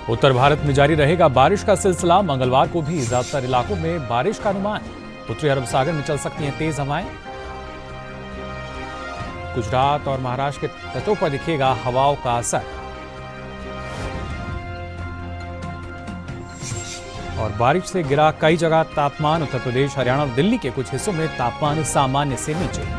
उत्तर भारत में जारी रहेगा बारिश का सिलसिला। मंगलवार को भी ज्यादातर इलाकों में बारिश का अनुमान। उत्तरी अरब सागर में चल सकती हैं तेज हवाएं। गुजरात और महाराष्ट्र के तटों पर दिखेगा हवाओं का असर। और बारिश से गिरा कई जगह तापमान। उत्तर प्रदेश, हरियाणा और दिल्ली के कुछ हिस्सों में तापमान सामान्य से नीचे।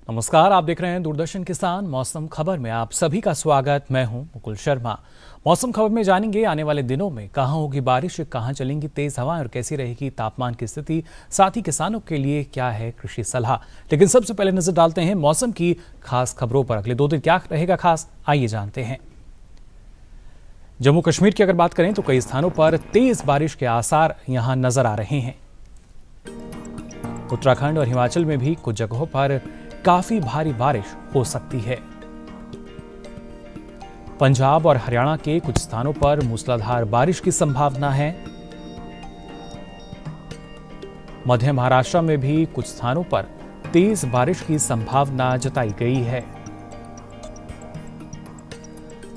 नमस्कार, आप देख रहे हैं दूरदर्शन किसान। मौसम खबर में आप सभी का स्वागत। मैं हूं मुकुल शर्मा। मौसम खबर में जानेंगे आने वाले दिनों में कहां होगी बारिश, कहां चलेंगी तेज हवाएं और कैसी रहेगी तापमान की स्थिति। साथ ही किसानों के लिए क्या है कृषि सलाह। लेकिन सबसे पहले नजर डालते हैं मौसम की खास खबरों पर। अगले 2 दिन क्या रहेगा खास, आइए जानते हैं। जम्मू कश्मीर की अगर बात करें तो कई स्थानों पर तेज बारिश के आसार यहां नजर आ रहे हैं। उत्तराखंड और हिमाचल में भी कुछ जगहों पर काफी भारी बारिश हो सकती है। पंजाब और हरियाणा के कुछ स्थानों पर मूसलाधार बारिश की संभावना है। मध्य महाराष्ट्र में भी कुछ स्थानों पर तेज बारिश की संभावना जताई गई है।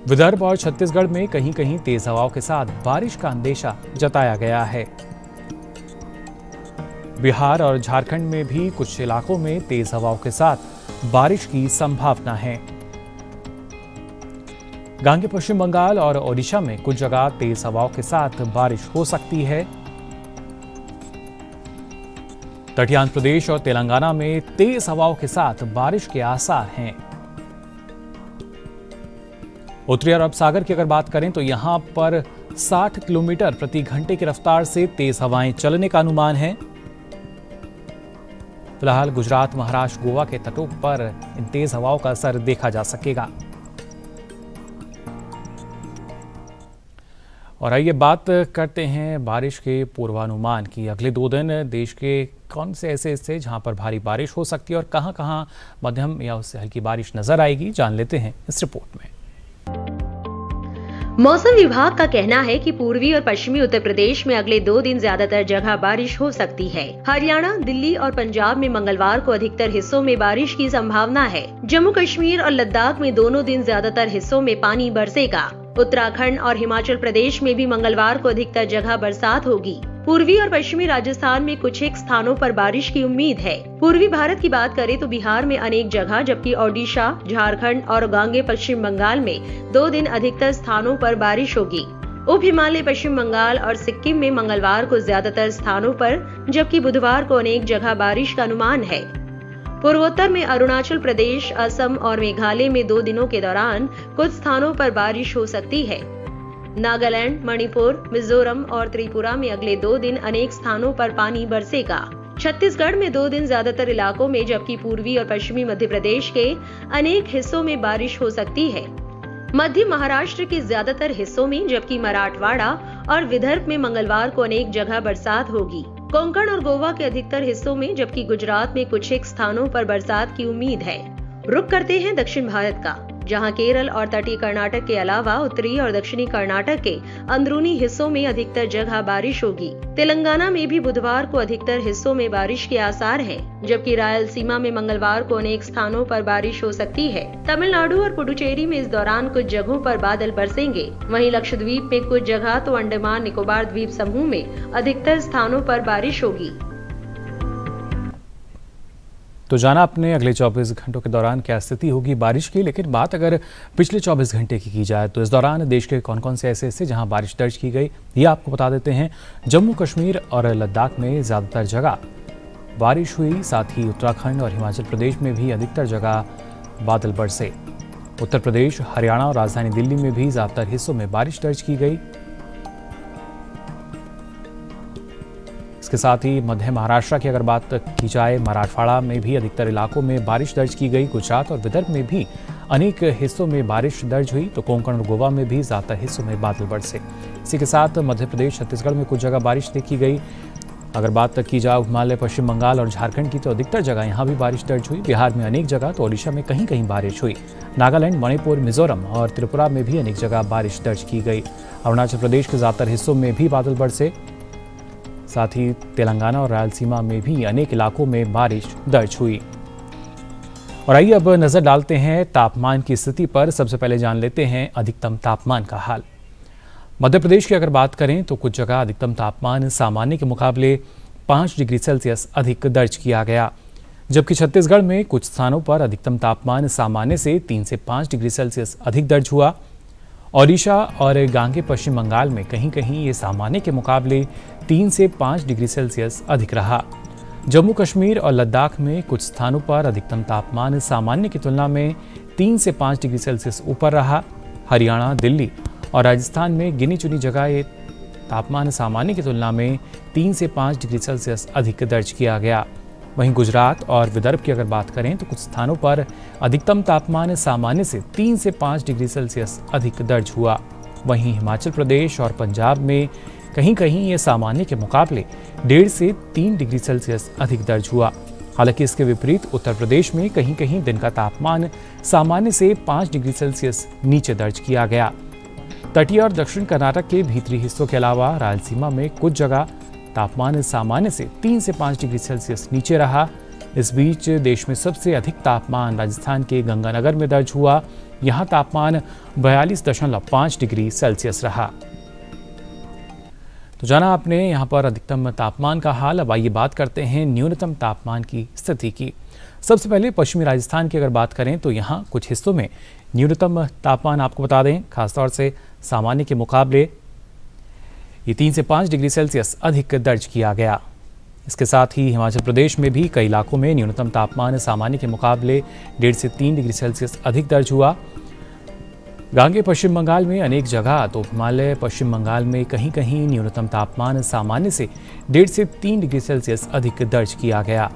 विदर्भ और छत्तीसगढ़ में कहीं कहीं तेज हवाओं के साथ बारिश का अंदेशा जताया गया है। बिहार और झारखंड में भी कुछ इलाकों में तेज हवाओं के साथ बारिश की संभावना है। गांगे पश्चिम बंगाल और ओडिशा में कुछ जगह तेज हवाओं के साथ बारिश हो सकती है। तटीय आंध्र प्रदेश और तेलंगाना में तेज हवाओं के साथ बारिश के आसार हैं। उत्तरी अरब सागर की अगर बात करें तो यहां पर 60 किलोमीटर प्रति घंटे की रफ्तार से तेज हवाएं चलने का अनुमान है। फिलहाल गुजरात, महाराष्ट्र, गोवा के तटों पर इन तेज हवाओं का असर देखा जा सकेगा। और आइए बात करते हैं बारिश के पूर्वानुमान की। अगले 2 दिन देश के कौन से ऐसे हिस्से जहां पर भारी बारिश हो सकती है और कहां कहां मध्यम या उससे हल्की बारिश नजर आएगी, जान लेते हैं इस रिपोर्ट में। मौसम विभाग का कहना है कि पूर्वी और पश्चिमी उत्तर प्रदेश में अगले 2 दिन ज्यादातर जगह बारिश हो सकती है। हरियाणा, दिल्ली और पंजाब में मंगलवार को अधिकतर हिस्सों में बारिश की संभावना है। जम्मू कश्मीर और लद्दाख में दोनों दिन ज्यादातर हिस्सों में पानी बरसेगा। उत्तराखंड और हिमाचल प्रदेश में भी मंगलवार को अधिकतर जगह बरसात होगी। पूर्वी और पश्चिमी राजस्थान में कुछ एक स्थानों पर बारिश की उम्मीद है। पूर्वी भारत की बात करें तो बिहार में अनेक जगह, जबकि ओडिशा, झारखंड और गांगे पश्चिम बंगाल में 2 दिन अधिकतर स्थानों पर बारिश होगी। उप हिमालय पश्चिम बंगाल और सिक्किम में मंगलवार को ज्यादातर स्थानों पर, जबकि बुधवार को अनेक जगह बारिश का अनुमान है। पूर्वोत्तर में अरुणाचल प्रदेश, असम और मेघालय में 2 दिनों के दौरान कुछ स्थानों पर बारिश हो सकती है। नागालैंड, मणिपुर, मिजोरम और त्रिपुरा में अगले 2 दिन अनेक स्थानों पर पानी बरसेगा। छत्तीसगढ़ में 2 दिन ज्यादातर इलाकों में, जबकि पूर्वी और पश्चिमी मध्य प्रदेश के अनेक हिस्सों में बारिश हो सकती है। मध्य महाराष्ट्र के ज्यादातर हिस्सों में, जबकि मराठवाड़ा और विदर्भ में मंगलवार को अनेक जगह बरसात होगी। कोंकण और गोवा के अधिकतर हिस्सों में, जबकि गुजरात में कुछ एक स्थानों पर बरसात की उम्मीद है। रुख करते हैं दक्षिण भारत का, जहां केरल और तटीय कर्नाटक के अलावा उत्तरी और दक्षिणी कर्नाटक के अंदरूनी हिस्सों में अधिकतर जगह बारिश होगी। तेलंगाना में भी बुधवार को अधिकतर हिस्सों में बारिश के आसार हैं, जबकि रायलसीमा में मंगलवार को अनेक स्थानों पर बारिश हो सकती है। तमिलनाडु और पुडुचेरी में इस दौरान कुछ जगहों पर बादल बरसेंगे। वहीं लक्षद्वीप में कुछ जगह तो अंडमान निकोबार द्वीप समूह में अधिकतर स्थानों पर बारिश होगी। तो जाना अपने अगले 24 घंटों के दौरान क्या स्थिति होगी बारिश की। लेकिन बात अगर पिछले 24 घंटे की जाए तो इस दौरान देश के कौन कौन से ऐसे हिस्से जहां बारिश दर्ज की गई, ये आपको बता देते हैं। जम्मू कश्मीर और लद्दाख में ज़्यादातर जगह बारिश हुई। साथ ही उत्तराखंड और हिमाचल प्रदेश में भी अधिकतर जगह बादल बरसे। उत्तर प्रदेश, हरियाणा और राजधानी दिल्ली में भी ज़्यादातर हिस्सों में बारिश दर्ज की गई। इसके साथ ही मध्य महाराष्ट्र की अगर बात की जाए, मराठवाड़ा में भी अधिकतर इलाकों में बारिश दर्ज की गई। गुजरात और विदर्भ में भी अनेक हिस्सों में बारिश दर्ज हुई। तो कोंकण और गोवा में भी ज्यादातर हिस्सों में बादल बरसे। इसी के साथ मध्य प्रदेश, छत्तीसगढ़ में कुछ जगह बारिश देखी गई। अगर बात की जाए हिमालय, पश्चिम बंगाल और झारखंड की, तो अधिकतर जगह यहाँ भी बारिश दर्ज हुई। बिहार में अनेक जगह, तो ओडिशा में कहीं कहीं बारिश हुई। नागालैंड, मणिपुर, मिजोरम और त्रिपुरा में भी अनेक जगह बारिश दर्ज की गई। अरुणाचल प्रदेश के ज्यादातर हिस्सों में भी बादल बरसे। साथ ही तेलंगाना और रायलसीमा में भी अनेक इलाकों में बारिश दर्ज हुई। और आइए अब नजर डालते हैं तापमान की स्थिति पर। सबसे पहले जान लेते हैं अधिकतम तापमान का हाल। मध्य प्रदेश की अगर बात करें तो कुछ जगह अधिकतम तापमान सामान्य के मुकाबले 5 डिग्री सेल्सियस अधिक दर्ज किया गया, जबकि छत्तीसगढ़ में कुछ स्थानों पर अधिकतम तापमान सामान्य से 3 से 5 डिग्री सेल्सियस अधिक दर्ज हुआ। ओडिशा और गांगे पश्चिम बंगाल में कहीं कहीं ये सामान्य के मुकाबले 3 से 5 डिग्री सेल्सियस अधिक रहा। जम्मू कश्मीर और लद्दाख में कुछ स्थानों पर अधिकतम तापमान सामान्य की तुलना में 3 से 5 डिग्री सेल्सियस ऊपर रहा। हरियाणा, दिल्ली और राजस्थान में गिनी चुनी जगह ये तापमान सामान्य की तुलना में 3 से 5 डिग्री सेल्सियस अधिक दर्ज किया गया। वहीं गुजरात और विदर्भ की अगर बात करें तो कुछ स्थानों पर अधिकतम तापमान सामान्य से 3 से 5 डिग्री सेल्सियस अधिक दर्ज हुआ। वहीं हिमाचल प्रदेश और पंजाब में कहीं कहीं ये सामान्य के मुकाबले 1.5 से 3 डिग्री सेल्सियस अधिक दर्ज हुआ। हालांकि इसके विपरीत उत्तर प्रदेश में कहीं कहीं दिन का तापमान सामान्य से 5 डिग्री सेल्सियस नीचे दर्ज किया गया। तटीय और दक्षिण कर्नाटक के भीतरी हिस्सों के अलावा रायलसीमा में कुछ जगह तापमान सामान्य से 3 से 5 डिग्री सेल्सियस नीचे रहा। इस बीच देश में सबसे अधिक तापमान राजस्थान के गंगानगर में दर्ज हुआ। यहाँ तापमान 42.5 डिग्री सेल्सियस रहा। तो जाना आपने यहाँ पर अधिकतम तापमान का हाल। अब आइए बात करते हैं न्यूनतम तापमान की स्थिति की। सबसे पहले पश्चिमी राजस्थान की अगर बात करें तो यहाँ कुछ हिस्सों में न्यूनतम तापमान आपको बता दें, खासतौर से सामान्य के मुकाबले ये 3 से 5 डिग्री सेल्सियस अधिक दर्ज किया गया। इसके साथ ही हिमाचल प्रदेश में भी कई इलाकों में न्यूनतम तापमान सामान्य के मुकाबले 1.5 से 3 डिग्री सेल्सियस अधिक दर्ज हुआ। गांगे पश्चिम बंगाल में अनेक जगह तो हिमालय पश्चिम बंगाल में कहीं कहीं न्यूनतम तापमान सामान्य से 1.5 से 3 डिग्री सेल्सियस अधिक दर्ज किया गया।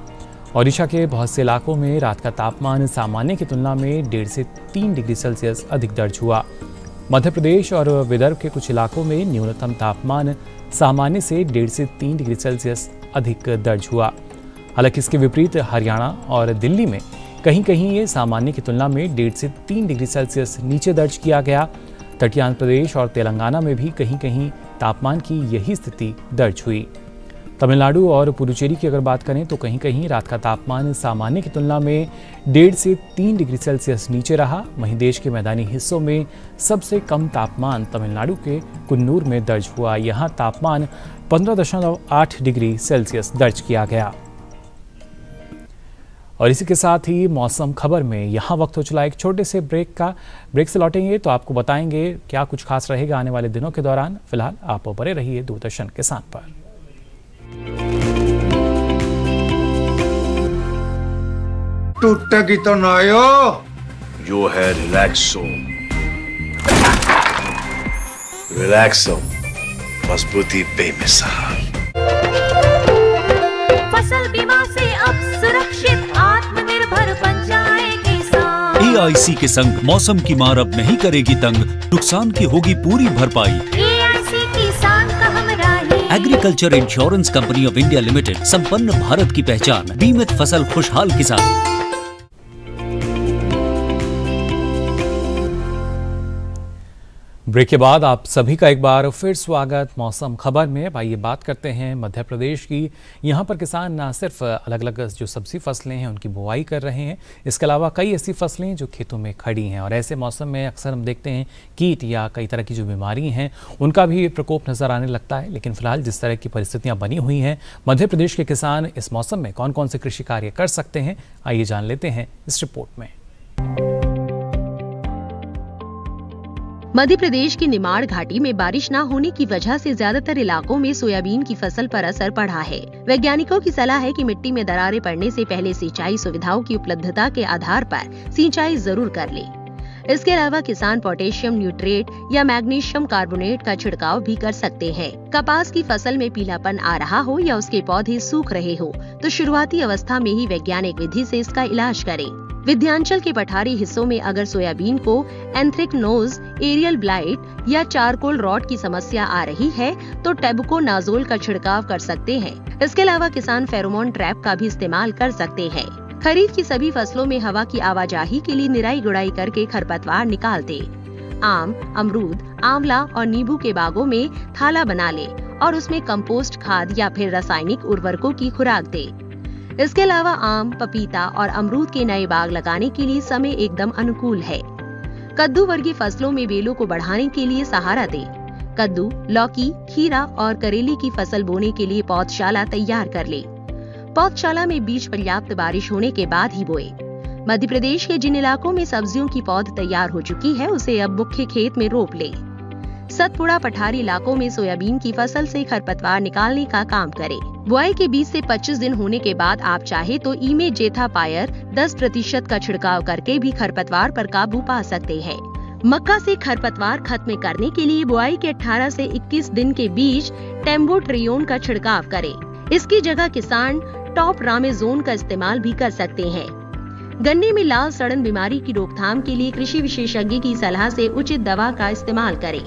ओडिशा के बहुत से इलाकों में रात का तापमान सामान्य की तुलना में 1.5 से 3 डिग्री सेल्सियस अधिक दर्ज हुआ। मध्य प्रदेश और विदर्भ के कुछ इलाकों में न्यूनतम तापमान सामान्य से 1.5 से 3 डिग्री सेल्सियस अधिक दर्ज हुआ। हालांकि इसके विपरीत हरियाणा और दिल्ली में कहीं कहीं ये सामान्य की तुलना में 1.5 से 3 डिग्री सेल्सियस नीचे दर्ज किया गया। तटीय आंध्र प्रदेश और तेलंगाना में भी कहीं कहीं तापमान की यही स्थिति दर्ज हुई। तमिलनाडु और पुडुचेरी की अगर बात करें तो कहीं कहीं रात का तापमान सामान्य की तुलना में 1.5 से 3 डिग्री सेल्सियस नीचे रहा। वहीं देश के मैदानी हिस्सों में सबसे कम तापमान तमिलनाडु के कुन्नूर में दर्ज हुआ। यहाँ तापमान 15.8 डिग्री सेल्सियस दर्ज किया गया। और इसी के साथ ही मौसम खबर में यहाँ वक्त हो चला एक छोटे से ब्रेक से लौटेंगे तो आपको बताएंगे क्या कुछ खास रहेगा आने वाले दिनों के दौरान। फिलहाल आप बने रहिए दूरदर्शन किसान पर। टूटेगी तो नायो जो है रिलैक्सो। रिलैक्सो मजबूती बेमिसाल। फसल बीमा से अब सुरक्षित आत्मनिर्भर बन जाए किसान। एआईसी के संग मौसम की मार अब नहीं करेगी तंग, नुकसान की होगी पूरी भरपाई। एआईसी किसान का हमराही। Agriculture insurance company of India limited, संपन्न भारत की पहचान, बीमित फसल खुशहाल किसान। ब्रेक के बाद आप सभी का एक बार फिर स्वागत मौसम खबर में। आइए बात करते हैं मध्य प्रदेश की। यहाँ पर किसान न सिर्फ अलग अलग जो सब्जी फसलें हैं उनकी बुआई कर रहे हैं, इसके अलावा कई ऐसी फसलें जो खेतों में खड़ी हैं। और ऐसे मौसम में अक्सर हम देखते हैं कीट या कई तरह की जो बीमारी हैं उनका भी प्रकोप नज़र आने लगता है। लेकिन फिलहाल जिस तरह की परिस्थितियाँ बनी हुई हैं, मध्य प्रदेश के किसान इस मौसम में कौन कौन से कृषि कार्य कर सकते हैं, आइए जान लेते हैं इस रिपोर्ट में। मध्य प्रदेश की निमाड़ घाटी में बारिश न होने की वजह से ज्यादातर इलाकों में सोयाबीन की फसल पर असर पड़ा है। वैज्ञानिकों की सलाह है कि मिट्टी में दरारें पड़ने से पहले सिंचाई सुविधाओं की उपलब्धता के आधार पर सिंचाई जरूर कर ले। इसके अलावा किसान पोटेशियम न्यूट्रेट या मैग्नीशियम कार्बोनेट का छिड़काव भी कर सकते हैं। कपास की फसल में पीलापन आ रहा हो या उसके पौधे सूख रहे हो तो शुरुआती अवस्था में ही वैज्ञानिक विधि से इसका इलाज करें। विंध्याचल के पठारी हिस्सों में अगर सोयाबीन को एंथ्रेक्नोज, एरियल ब्लाइट या चारकोल रॉट की समस्या आ रही है तो टेबुकोनाजोल का छिड़काव कर सकते हैं। इसके अलावा किसान फेरोमोन ट्रैप का भी इस्तेमाल कर सकते हैं। खरीफ की सभी फसलों में हवा की आवाजाही के लिए निराई गुड़ाई करके खरपतवार निकाल दे। आम, अमरूद, आंवला और नींबू के बागों में थाला बना ले और उसमें कंपोस्ट खाद या फिर रासायनिक उर्वरकों की खुराक दे। इसके अलावा आम, पपीता और अमरूद के नए बाग लगाने के लिए समय एकदम अनुकूल है। कद्दू वर्गीय फसलों में बेलों को बढ़ाने के लिए सहारा दे। कद्दू, लौकी, खीरा और करेले की फसल बोने के लिए पौधशाला तैयार कर ले। पौधशाला में बीज पर्याप्त बारिश होने के बाद ही बोए। मध्य प्रदेश के जिन इलाकों में सब्जियों की पौध तैयार हो चुकी है, उसे अब मुख्य खेत में रोप ले। सतपुड़ा पठारी इलाकों में सोयाबीन की फसल से खरपतवार निकालने का काम करें। बुआई के 20 से 25 दिन होने के बाद आप चाहे तो इमेजेथापायर 10% का छिड़काव करके भी खरपतवार पर काबू पा सकते हैं। मक्का से खरपतवार खत्म करने के लिए बुआई के 18 से 21 दिन के बीच टेम्बोट्रियोन का छिड़काव करें। इसकी जगह किसान टॉप रामेजोन का इस्तेमाल भी कर सकते हैं। गन्ने में लाल सड़न बीमारी की रोकथाम के लिए कृषि विशेषज्ञ की सलाह से उचित दवा का इस्तेमाल करें।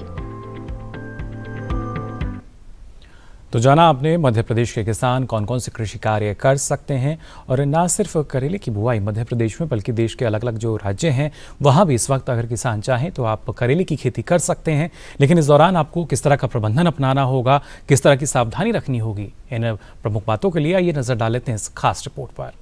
तो जाना आपने मध्य प्रदेश के किसान कौन कौन से कृषि कार्य कर सकते हैं, और न सिर्फ करेले की बुआई मध्य प्रदेश में बल्कि देश के अलग अलग जो राज्य हैं वहाँ भी इस वक्त अगर किसान चाहें तो आप करेले की खेती कर सकते हैं। लेकिन इस दौरान आपको किस तरह का प्रबंधन अपनाना होगा, किस तरह की सावधानी रखनी होगी, इन प्रमुख बातों के लिए आइए नजर डाल लेते हैं इस खास रिपोर्ट पर।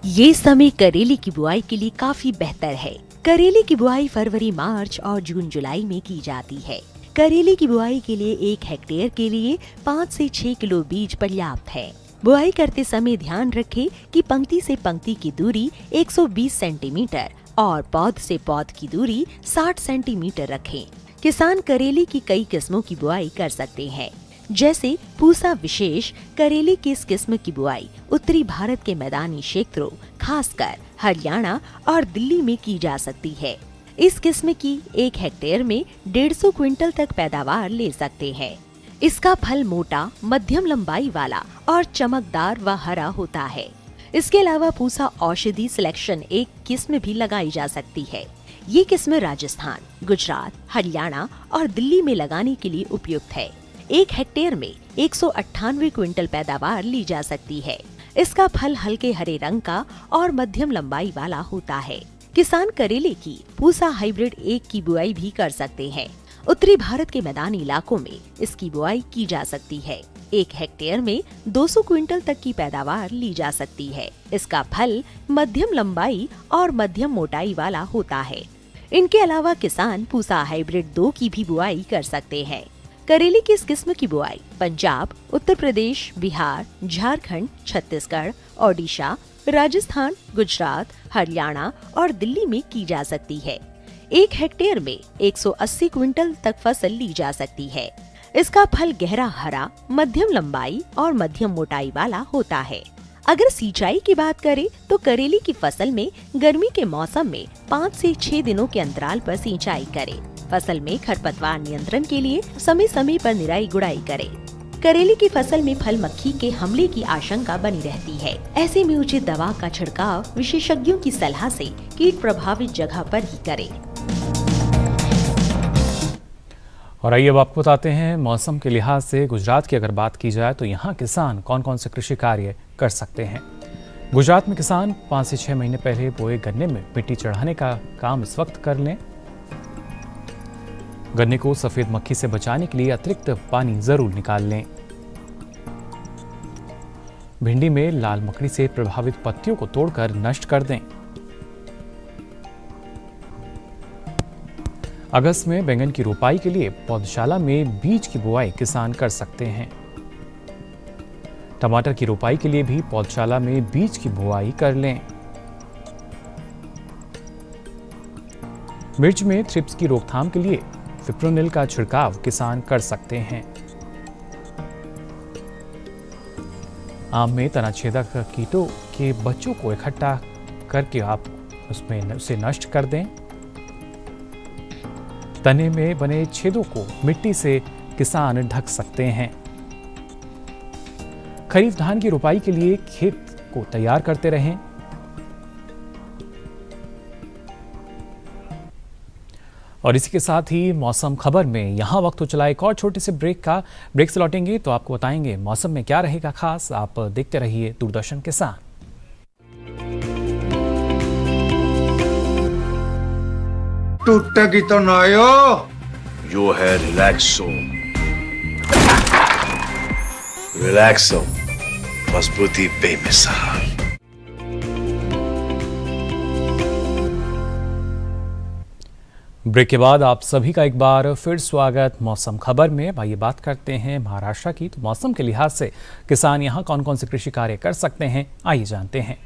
ये समय करेले की बुआई के लिए काफी बेहतर है। करेले की बुआई फरवरी, मार्च और जून, जुलाई में की जाती है। करेले की बुआई के लिए 1 हेक्टेयर के लिए 5 से 6 किलो बीज पर्याप्त है। बुआई करते समय ध्यान रखें कि पंक्ति से पंक्ति की दूरी 120 सेंटीमीटर और पौध से पौध की दूरी 60 सेंटीमीटर रखें। किसान करेले की कई किस्मों की बुआई कर सकते हैं, जैसे पूसा विशेष करेले की इस किस्म की बुआई उत्तरी भारत के मैदानी क्षेत्रों, खासकर हरियाणा और दिल्ली में की जा सकती है। इस किस्म की 1 हेक्टेयर में 150 क्विंटल तक पैदावार ले सकते हैं। इसका फल मोटा, मध्यम लंबाई वाला और चमकदार व हरा होता है। इसके अलावा पूसा औषधि सिलेक्शन 1 किस्म भी लगाई जा सकती है। ये किस्म राजस्थान, गुजरात, हरियाणा और दिल्ली में लगाने के लिए उपयुक्त है। 1 हेक्टेयर में 198 क्विंटल पैदावार ली जा सकती है। इसका फल हल्के हरे रंग का और मध्यम लंबाई वाला होता है। किसान करेले की पूसा हाइब्रिड 1 की बुआई भी कर सकते हैं। उत्तरी भारत के मैदानी इलाकों में इसकी बुआई की जा सकती है। 1 हेक्टेयर में 200 क्विंटल तक की पैदावार ली जा सकती है। इसका फल मध्यम लंबाई और मध्यम मोटाई वाला होता है। इनके अलावा किसान पूसा हाइब्रिड 2 की भी बुआई कर सकते हैं। करेले की इस किस्म की बुआई पंजाब, उत्तर प्रदेश, बिहार, झारखंड, छत्तीसगढ़, ओडिशा, राजस्थान, गुजरात, हरियाणा और दिल्ली में की जा सकती है। 1 हेक्टेयर में 180 क्विंटल तक फसल ली जा सकती है। इसका फल गहरा हरा, मध्यम लंबाई और मध्यम मोटाई वाला होता है। अगर सिंचाई की बात करें तो करेले की फसल में गर्मी के मौसम में 5 से 6 दिनों के अंतराल पर सिंचाई करें। फसल में खरपतवार नियंत्रण के लिए समय समय पर निराई गुड़ाई करें। करेले की फसल में फल मक्खी के हमले की आशंका बनी रहती है। ऐसे में उचित दवा का छिड़काव विशेषज्ञों की सलाह से कीट प्रभावित जगह पर ही करें। और आइए अब आपको बताते हैं मौसम के लिहाज से गुजरात की अगर बात की जाए तो यहाँ किसान कौन कौन से कृषि कार्य कर सकते हैं। गुजरात में किसान 5 से 6 महीने पहले बोए गन्ने में मिट्टी चढ़ाने का काम इस वक्त कर लें। गन्ने को सफेद मक्खी से बचाने के लिए अतिरिक्त पानी जरूर निकाल लें। भिंडी में लाल मकड़ी से प्रभावित पत्तियों को तोड़कर नष्ट कर दें। अगस्त में बैंगन की रोपाई के लिए पौधशाला में बीज की बुआई किसान कर सकते हैं। टमाटर की रोपाई के लिए भी पौधशाला में बीज की बुआई कर लें। मिर्च में थ्रिप्स की रोकथाम के लिए फिप्रोनिल का छिड़काव किसान कर सकते हैं। आम में तनाछेदक कीटों के बच्चों को इकट्ठा करके आप उसे नष्ट कर दें। तने में बने छेदों को मिट्टी से किसान ढक सकते हैं। खरीफ धान की रोपाई के लिए खेत को तैयार करते रहें। और इसी के साथ ही मौसम खबर में यहां वक्त हो चला एक और छोटे से ब्रेक का। ब्रेक से लौटेंगे तो आपको बताएंगे मौसम में क्या रहेगा खास। आप देखते रहिए दूरदर्शन किसान। टूटेगी तो ना यो। जो है रिलैक्सो। रिलैक्सो, मजबूती बेमिसाल। ब्रेक के बाद आप सभी का एक बार फिर स्वागत मौसम खबर में। आइए बात करते हैं महाराष्ट्र की। तो मौसम के लिहाज से किसान यहाँ कौन कौन से कृषि कार्य कर सकते हैं, आइए जानते हैं।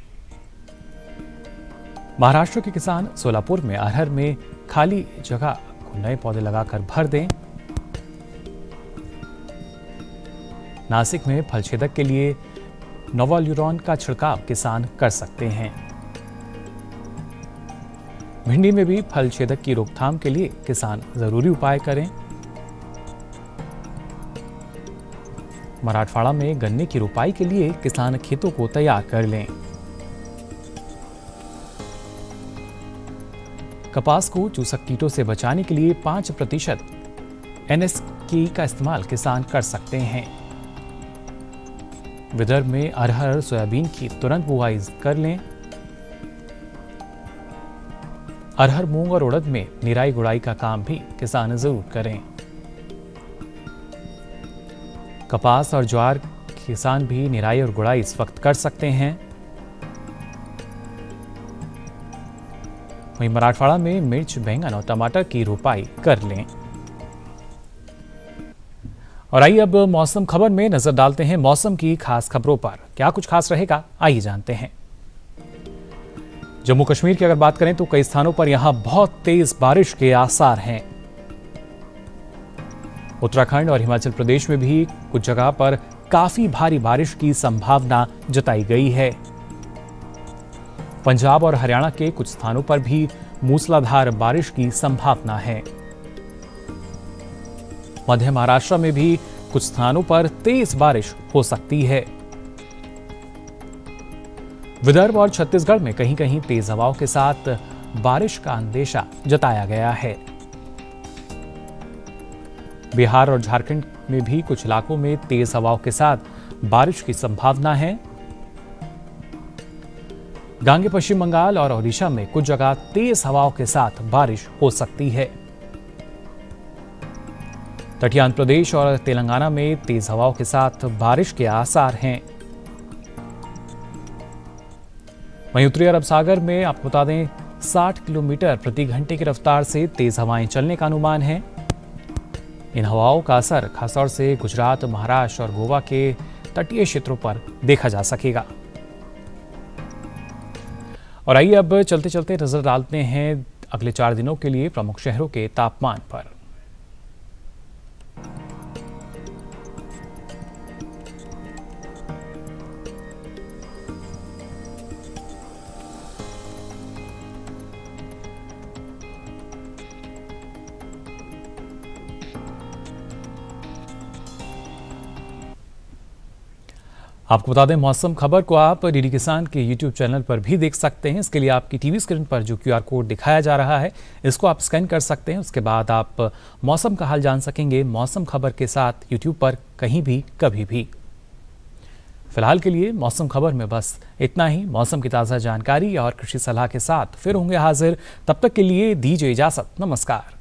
महाराष्ट्र के किसान सोलापुर में अरहर में खाली जगह को नए पौधे लगाकर भर दें। नासिक में फल छेदक के लिए नोवाल्यूरॉन का छिड़काव किसान कर सकते हैं। भिंडी में भी फल छेदक की रोकथाम के लिए किसान जरूरी उपाय करें। मराठवाड़ा में गन्ने की रोपाई के लिए किसान खेतों को तैयार कर लें। कपास को चूसक कीटों से बचाने के लिए 5% NSK का इस्तेमाल किसान कर सकते हैं। विदर्भ में अरहर सोयाबीन की तुरंत बुआई कर लें। अरहर, मूंग और उड़द में निराई गुड़ाई का काम भी किसान जरूर करें। कपास और ज्वार किसान भी निराई और गुड़ाई इस वक्त कर सकते हैं। वहीं मराठवाड़ा में मिर्च, बैंगन और टमाटर की रोपाई कर लें। और आइए अब मौसम खबर में नजर डालते हैं मौसम की खास खबरों पर। क्या कुछ खास रहेगा, आइए जानते हैं। जम्मू कश्मीर की अगर बात करें तो कई स्थानों पर यहां बहुत तेज बारिश के आसार हैं। उत्तराखंड और हिमाचल प्रदेश में भी कुछ जगह पर काफी भारी बारिश की संभावना जताई गई है। पंजाब और हरियाणा के कुछ स्थानों पर भी मूसलाधार बारिश की संभावना है। मध्य महाराष्ट्र में भी कुछ स्थानों पर तेज बारिश हो सकती है। विदर्भ और छत्तीसगढ़ में कहीं कहीं तेज हवाओं के साथ बारिश का अंदेशा जताया गया है। बिहार और झारखंड में भी कुछ इलाकों में तेज हवाओं के साथ बारिश की संभावना है। गांगे पश्चिम बंगाल और ओडिशा में कुछ जगह तेज हवाओं के साथ बारिश हो सकती है। तटीय आंध्र प्रदेश और तेलंगाना में तेज हवाओं के साथ बारिश के आसार हैं। वहीं उत्तरी अरब सागर में आपको बता दें 60 किलोमीटर प्रति घंटे की रफ्तार से तेज हवाएं चलने का अनुमान है। इन हवाओं का असर खासतौर से गुजरात, महाराष्ट्र और गोवा के तटीय क्षेत्रों पर देखा जा सकेगा। और आइए अब चलते चलते नजर डालते हैं अगले 4 दिनों के लिए प्रमुख शहरों के तापमान पर। आपको बता दें मौसम खबर को आप डीडी किसान के YouTube चैनल पर भी देख सकते हैं। इसके लिए आपकी टीवी स्क्रीन पर जो QR कोड दिखाया जा रहा है इसको आप स्कैन कर सकते हैं। उसके बाद आप मौसम का हाल जान सकेंगे मौसम खबर के साथ YouTube पर कहीं भी कभी भी। फिलहाल के लिए मौसम खबर में बस इतना ही। मौसम की ताज़ा जानकारी और कृषि सलाह के साथ फिर होंगे हाजिर। तब तक के लिए दीजिए इजाजत। नमस्कार।